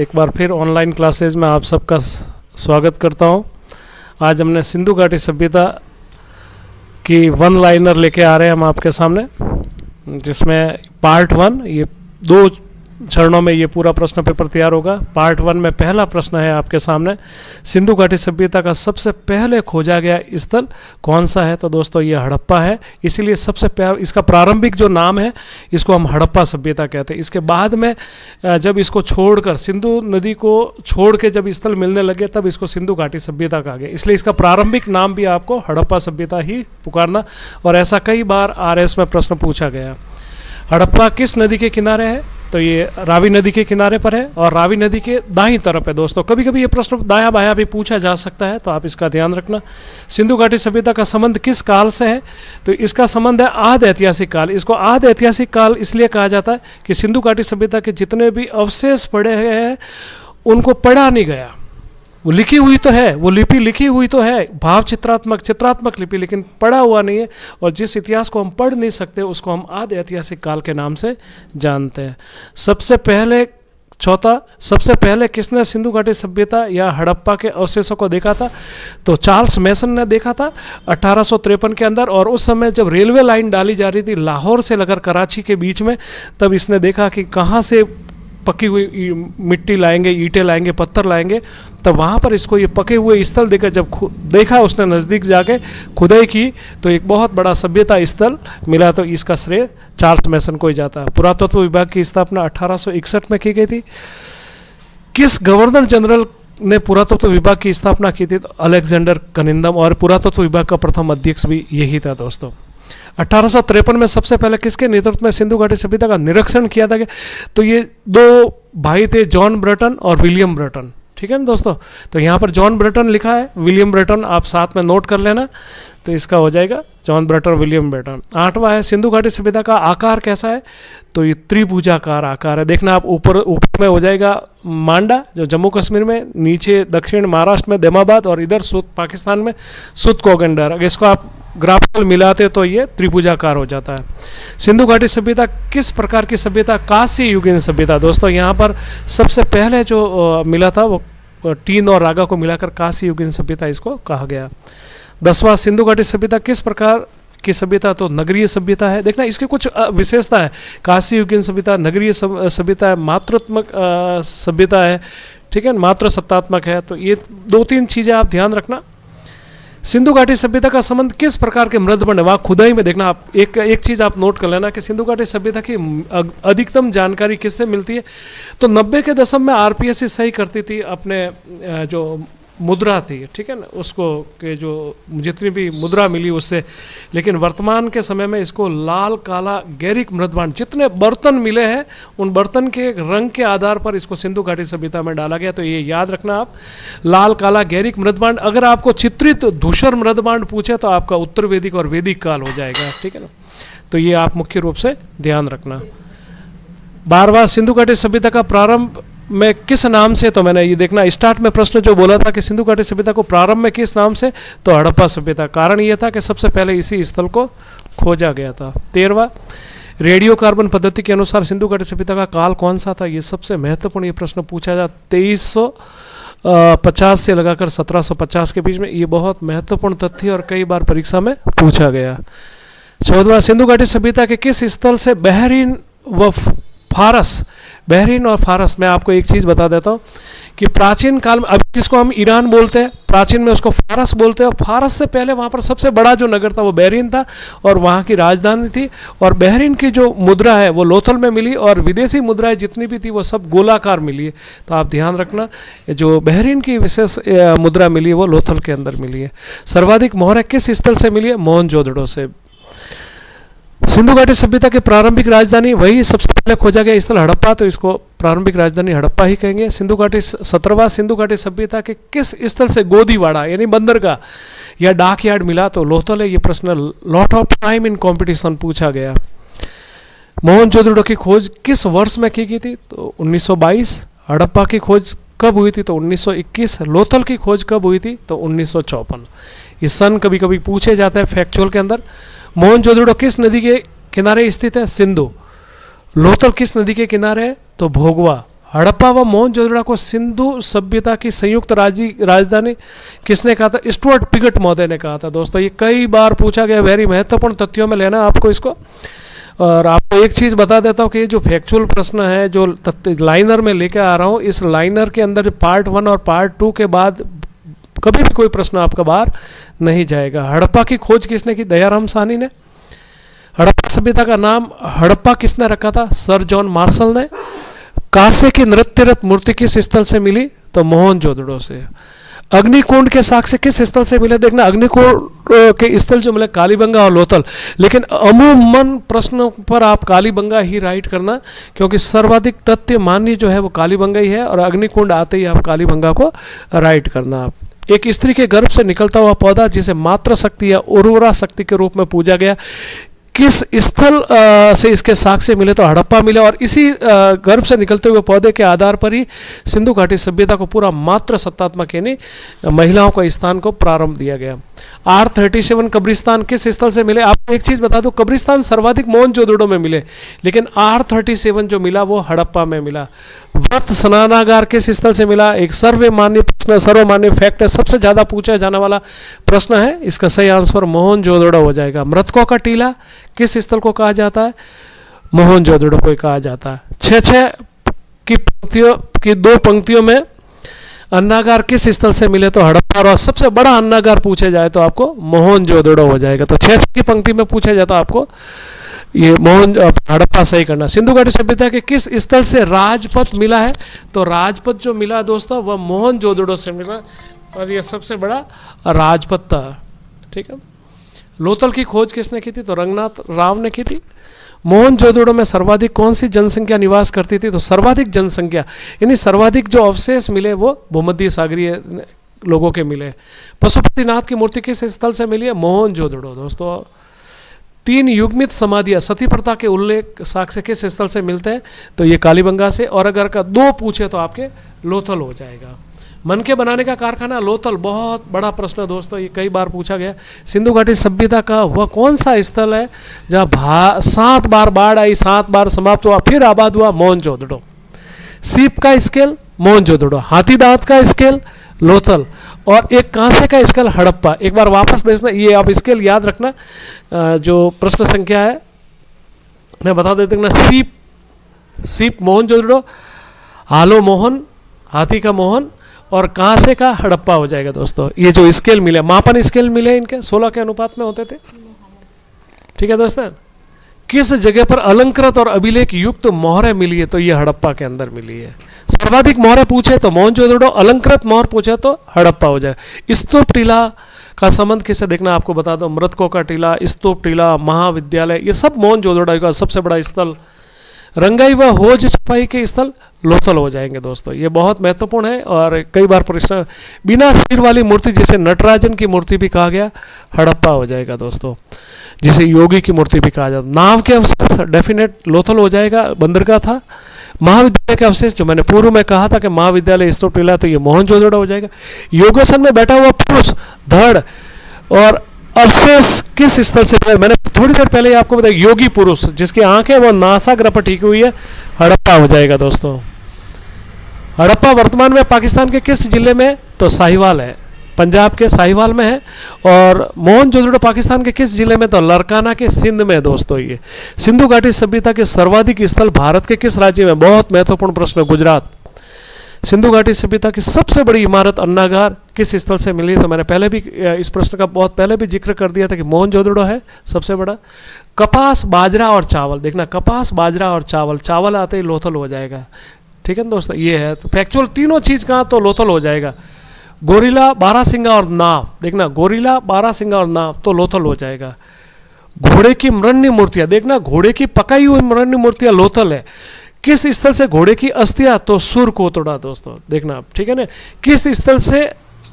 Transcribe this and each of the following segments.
एक बार फिर online classes में आप सबका स्वागत करता हूं। आज हमने सिंधु घाटी सभ्यता की वन लाइनर लेके आ रहे हैं हम आपके सामने, जिसमें पार्ट 1 ये 2 चरणों में ये पूरा प्रश्न पेपर तैयार होगा। पार्ट 1 में पहला प्रश्न है आपके सामने, सिंधु घाटी सभ्यता का सबसे पहले खोजा गया स्थल कौन सा है? तो दोस्तों ये हड़प्पा है, इसीलिए सबसे पहले इसका प्रारंभिक जो नाम है इसको हम हड़प्पा सभ्यता कहते हैं। इसके बाद में जब इसको छोड़कर सिंधु नदी को छोड़ के जब स्थल मिलने लगे तब इसको सिंधु घाटी सभ्यता कहा गया, इसलिए इसका प्रारंभिक नाम भी आपको हड़प्पा सभ्यता ही पुकारना। और ऐसा कई बार RS में प्रश्न पूछा गया। हड़प्पा किस नदी के किनारे है? तो ये रावी नदी के किनारे पर है और रावी नदी के दाईं तरफ है। दोस्तों कभी कभी ये प्रश्न दायां बायां भी पूछा जा सकता है, तो आप इसका ध्यान रखना। सिंधु घाटी सभ्यता का संबंध किस काल से है? तो इसका संबंध है आद ऐतिहासिक काल। इसको आद ऐतिहासिक काल इसलिए कहा जाता है कि सिंधु घाटी सभ्यता के जितने भी अवशेष पड़े हैं उनको पढ़ा नहीं गया। वो लिखी हुई तो है, वो लिपि लिखी हुई तो है, भाव चित्रात्मक लिपि, लेकिन पढ़ा हुआ नहीं है। और जिस इतिहास को हम पढ़ नहीं सकते उसको हम आदि ऐतिहासिक काल के नाम से जानते हैं। सबसे पहले किसने सिंधु घाटी सभ्यता या हड़प्पा के अवशेषों को देखा था? तो चार्ल्स मैसन ने देखा था 1853 के अंदर। और उस समय जब रेलवे लाइन डाली जा रही थी लाहौर से लेकर कराची के बीच में, तब इसने देखा कि कहाँ से पकी हुई मिट्टी लाएंगे, ईंटें लाएंगे, पत्थर लाएंगे। तब वहाँ पर इसको ये पके हुए स्थल देखा। जब देखा उसने नज़दीक जाके खुदाई की तो एक बहुत बड़ा सभ्यता स्थल मिला। तो इसका श्रेय चार्ल्स मैसन को ही जाता है। पुरातत्व विभाग की स्थापना 1861 में की गई थी। किस गवर्नर जनरल ने पुरातत्व विभाग की स्थापना की थी? तो अलेक्जेंडर कनिंदम, और पुरातत्व विभाग का प्रथम अध्यक्ष भी यही था। दोस्तों 1853 में सबसे पहले किसके नेतृत्व में सिंधु घाटी सभ्यता का निरीक्षण किया था? तो ये 2 भाई थे, जॉन ब्रटन और विलियम ब्रटन। ठीक है ना दोस्तों? तो यहाँ पर जॉन ब्रटन लिखा है, विलियम ब्रटन आप साथ में नोट कर लेना। तो इसका हो जाएगा जॉन ब्रटन, विलियम ब्रटन। 8वां है, सिंधु घाटी सभ्यता का आकार कैसा है? तो ये त्रिभुजाकार आकार है। देखना आप ऊपर में हो जाएगा मांडा जो जम्मू कश्मीर में, नीचे दक्षिण महाराष्ट्र में दैमाबाद, और इधर पाकिस्तान में सुत कोगंडर। अगर इसको आप ग्राफिकल मिलाते तो ये त्रिभुजाकार हो जाता है। सिंधु घाटी सभ्यता किस प्रकार की सभ्यता? कांस्य युगीन सभ्यता। दोस्तों यहाँ पर सबसे पहले जो मिला था वो टीन और रागा को मिलाकर कांस्य युगीन सभ्यता इसको कहा गया। 10वां, सिंधु घाटी सभ्यता किस प्रकार की सभ्यता? तो नगरीय सभ्यता है। देखना इसकी कुछ विशेषता है। कांस्य युगीन सभ्यता, नगरीय सभ्यता है, मात्रात्मक सभ्यता है। ठीक है, मात्र सत्तात्मक है। तो ये 2-3 चीज़ें आप ध्यान रखना। सिंधु घाटी सभ्यता का संबंध किस प्रकार के मृदबंड है? वहाँ खुदाई में देखना आप एक चीज़ आप नोट कर लेना कि सिंधु घाटी सभ्यता की अधिकतम जानकारी किससे मिलती है? तो 90 के दशक में RPSC सही करती थी अपने जो मुद्रा थी, ठीक है ना, उसको के जो जितनी भी मुद्रा मिली उससे। लेकिन वर्तमान के समय में इसको लाल, काला, गैरिक मृदबांड जितने बर्तन मिले हैं उन बर्तन के रंग के आधार पर इसको सिंधु घाटी सभ्यता में डाला गया। तो ये याद रखना आप, लाल, काला, गैरिक मृदबांड। अगर आपको चित्रित धूसर मृदबांड पूछे तो आपका उत्तर वैदिक और वैदिक काल हो जाएगा। ठीक है ना, तो ये आप मुख्य रूप से ध्यान रखना। 12वां, सिंधु घाटी सभ्यता का प्रारंभ में किस नाम से? तो मैंने ये देखना स्टार्ट में प्रश्न जो बोला था कि सिंधु घाटी सभ्यता को प्रारंभ में किस नाम से? तो हड़प्पा सभ्यता। कारण ये था कि सबसे पहले इसी स्थल को खोजा गया था। 13वां, रेडियो कार्बन पद्धति के अनुसार सिंधु घाटी सभ्यता का काल कौन सा था? ये सबसे महत्वपूर्ण ये प्रश्न पूछा जाता 2350 से लगाकर 1750 के बीच में। ये बहुत महत्वपूर्ण तथ्य और कई बार परीक्षा में पूछा गया। 14वां, सिंधु घाटी सभ्यता के किस स्थल से बहरीन व फारस, बहरीन और फारस, मैं आपको एक चीज़ बता देता हूँ कि प्राचीन काल में, अब जिसको हम ईरान बोलते हैं, प्राचीन में उसको फारस बोलते हैं। और फारस से पहले वहाँ पर सबसे बड़ा जो नगर था वो बहरीन था और वहाँ की राजधानी थी। और बहरीन की जो मुद्रा है वो लोथल में मिली, और विदेशी मुद्राएं जितनी भी थी वो सब गोलाकार मिली है। तो आप ध्यान रखना, जो बहरीन की विशेष मुद्रा मिली है वो लोथल के अंदर मिली है। सर्वाधिक मोहरें किस स्थल से मिली है? मोहनजोदड़ो से। सिंधु घाटी सभ्यता की प्रारंभिक राजधानी, वही सबसे पहले खोजा गया स्थल हड़प्पा, तो इसको प्रारंभिक राजधानी हड़प्पा ही कहेंगे। सिंधु घाटी 17वां, सिंधु घाटी सभ्यता के किस स्थल से गोदीवाड़ा यानी बंदरगाह या डाक यार्ड मिला? तो लोथल है। ये प्रश्न lot of time in competition पूछा गया। मोहनजोदड़ो की खोज किस वर्ष में की गई थी? तो 1922। हड़प्पा की खोज कब हुई थी? तो 1921। लोथल की खोज कब हुई थी? तो 1954। ये सन कभी कभी पूछे जाते हैं फैक्चुअल के अंदर। मोहनजोदड़ो किस नदी के किनारे स्थित है? सिंधु। लोथल किस नदी के किनारे है? तो भोगवा। हड़प्पा व मोहनजोदड़ो को सिंधु सभ्यता की संयुक्त राजधानी किसने कहा था? स्टुअर्ट पिगट महोदय ने कहा था। दोस्तों ये कई बार पूछा गया, वेरी महत्वपूर्ण तथ्यों में लेना आपको इसको। और आपको एक चीज़ बता देता हूँ कि ये जो फैक्चुअल प्रश्न है जो लाइनर में लेकर आ रहा हूँ, इस लाइनर के अंदर पार्ट 1 और पार्ट 2 के बाद कभी भी कोई प्रश्न आपका बाहर नहीं जाएगा। हड़प्पा की खोज किसने की? दयाराम साहनी ने। हड़प्पा सभ्यता का नाम हड़प्पा किसने रखा था? सर जॉन मार्शल ने। कांसे की नृत्यरत मूर्ति किस स्थल से मिली? तो मोहनजोदड़ो से। अग्निकुंड के साक्ष्य किस स्थल से मिले? देखना अग्निकुंड के स्थल जो मिले कालीबंगा और लोथल, लेकिन अमूमन प्रश्न पर आप कालीबंगा ही राइट करना, क्योंकि सर्वाधिक तथ्य मान्य जो है वो कालीबंगा ही है, और अग्निकुंड आते ही आप कालीबंगा को राइट करना। आप एक स्त्री के गर्भ से निकलता हुआ पौधा जिसे मातृ शक्ति या उर्वरा शक्ति के रूप में पूजा गया, किस स्थल से इसके साक्ष्य मिले? तो हड़प्पा मिले, और इसी गर्भ से निकलते हुए पौधे के आधार पर ही सिंधु घाटी सभ्यता को पूरा मात्र सत्तात्मक यानी महिलाओं का स्थान को प्रारंभ दिया गया। R37 कब्रिस्तान किस स्थल से मिले? आपको एक चीज़ बता दो, कब्रिस्तान सर्वाधिक मोहनजोदड़ो में मिले, लेकिन R37 जो मिला वो हड़प्पा में मिला। व्रत स्नानागार किस स्थल से मिला? एक सर्वमान्य प्रश्न, सर्वमान्य फैक्ट है, सबसे ज़्यादा पूछा जाने वाला प्रश्न है। इसका सही आंसर मोहनजोदड़ो हो जाएगा। मृतकों का टीला किस स्थल को कहा जाता है? मोहनजोदड़ो को कहा जाता है। 6 की पंक्तियों की 2 पंक्तियों में अन्नागार किस स्थल से मिले? तो हड़प्पा। और सबसे बड़ा अन्नागार पूछे जाए तो आपको मोहनजोदड़ो हो जाएगा। तो 6 की पंक्ति में पूछा जाता आपको ये हड़प्पा सही करना। सिंधु घाटी सभ्यता के किस स्थल से राजपथ मिला है? तो राजपथ जो मिला दोस्तों वह मोहनजोदड़ो से मिला, और ये सबसे बड़ा राजपथ था। ठीक है। लोथल की खोज किसने की थी? तो रंगनाथ राव ने की थी। मोहनजोदड़ो में सर्वाधिक कौन सी जनसंख्या निवास करती थी? तो सर्वाधिक जनसंख्या यानी सर्वाधिक जो अवशेष मिले वो भूमध्य सागरीय लोगों के मिले। पशुपतिनाथ की मूर्ति किस स्थल से मिली है? मोहनजोदड़ो। दोस्तों 3 युग्मित समाधियाँ सती प्रथा के उल्लेख साक्ष्य किस स्थल से मिलते हैं? तो ये कालीबंगा से। और अगर का 2 पूछे तो आपके लोथल हो जाएगा। मन के बनाने का कारखाना लोथल, बहुत बड़ा प्रश्न दोस्तों, ये कई बार पूछा गया। सिंधु घाटी सभ्यता का वह कौन सा स्थल है जहाँ 7 बार बाढ़ आई, 7 बार समाप्त हुआ, फिर आबाद हुआ? मोहनजोदड़ो। सीप का स्केल? मोहनजोदड़ो। हाथी दांत का स्केल? लोथल। और एक कांसे का स्केल? हड़प्पा। एक बार वापस देखना, ये आप स्केल याद रखना। जो प्रश्न संख्या है मैं बता देते ना। सीप मोहनजोदड़ो, हालो मोहन, हाथी का मोहन, और कांसे का हड़प्पा हो जाएगा दोस्तों। ये जो स्केल मिले, मापन स्केल मिले इनके 16 के अनुपात में होते थे। ठीक है दोस्तों। किस जगह पर अलंकृत और अभिलेख युक्त मोहरें मिली है? तो ये हड़प्पा के अंदर मिली है। सर्वाधिक मोहरें पूछे तो मोहनजोदड़ो, अलंकृत मोहर पूछे तो हड़प्पा हो जाए। स्तूप टीला का संबंध किससे? देखना आपको बता दो। मृतकों का टीला, स्तूप टीला, महाविद्यालय, ये सब मोहनजोदड़ो का सबसे बड़ा स्थल। रंगाई व होज छपाई के स्थल लोथल हो जाएंगे दोस्तों। ये बहुत महत्वपूर्ण है और कई बार प्रश्न। बिना सिर वाली मूर्ति जिसे नटराजन की मूर्ति भी कहा गया, हड़प्पा हो जाएगा दोस्तों। जिसे योगी की मूर्ति भी कहा जाता। नाव के अवशेष डेफिनेट लोथल हो जाएगा, बंदरगाह था। महाविद्यालय के अवशेष जो मैंने पूर्व में कहा था कि महाविद्यालय स्तूप टीला, तो ये मोहनजोदड़ो हो जाएगा। योगासन में बैठा हुआ पुरुष धड़ और अवशेष किस स्थल से? मैंने थोड़ी देर पहले आपको बताया, योगी पुरुष जिसकी आंखें वो नासाग्र पर ठीक हुई है, हड़प्पा हो जाएगा दोस्तों। हड़प्पा वर्तमान में पाकिस्तान के किस जिले में? तो साहिवाल है, पंजाब के साहिवाल में है। और मोहनजोदड़ो पाकिस्तान के किस जिले में? तो लरकाना के सिंध में दोस्तों। ये सिंधु घाटी सभ्यता के सर्वाधिक स्थल भारत के किस राज्य में? बहुत महत्वपूर्ण प्रश्न, गुजरात। सिंधु घाटी सभ्यता की सबसे बड़ी इमारत अन्नागार किस स्थल से मिली? तो मैंने पहले भी इस प्रश्न का बहुत पहले भी जिक्र कर दिया था कि मोहनजोदड़ो है सबसे बड़ा। कपास, बाजरा और चावल, देखना कपास, बाजरा और चावल, चावल आते ही लोथल हो जाएगा। ठीक है ना दोस्तों, ये है तो फैक्चुअल तीनों चीज़ कहाँ तो लोथल हो जाएगा। गोरिल्ला, बारहसिंगा और नाव, देखना गोरिल्ला, बारहसिंगा और नाव तो लोथल हो जाएगा। घोड़े की मृण्य मूर्तियाँ, देखना घोड़े की पकाई हुई मृण्य मूर्तियाँ लोथल है। किस स्थल से घोड़े की अस्थियां? तो सुरकोटड़ा दोस्तों, देखना आप। ठीक है ना। किस स्थल से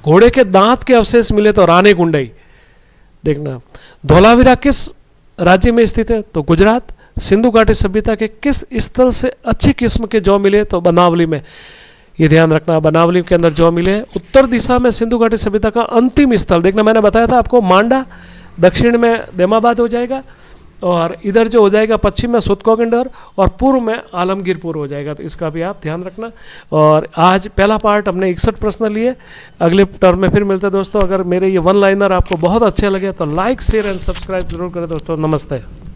घोड़े के दांत के अवशेष मिले? तो रानीकुंडई, देखना। धोलावीरा किस राज्य में स्थित है? तो गुजरात। सिंधु घाटी सभ्यता के किस स्थल से अच्छी किस्म के जौ मिले? तो बनावली में, ये ध्यान रखना, बनावली के अंदर जौ मिले। उत्तर दिशा में सिंधु घाटी सभ्यता का अंतिम स्थल, देखना मैंने बताया था आपको, मांडा, दक्षिण में देमाबाद हो जाएगा, और इधर जो हो जाएगा पश्चिम में सुतकोगिंडर और पूर्व में आलमगीरपुर हो जाएगा, तो इसका भी आप ध्यान रखना। और आज पहला पार्ट हमने 61 प्रश्न लिए। अगले टर्म में फिर मिलते हैं दोस्तों। अगर मेरे ये वन लाइनर आपको बहुत अच्छे लगे तो लाइक शेयर एंड सब्सक्राइब जरूर करें दोस्तों। नमस्ते।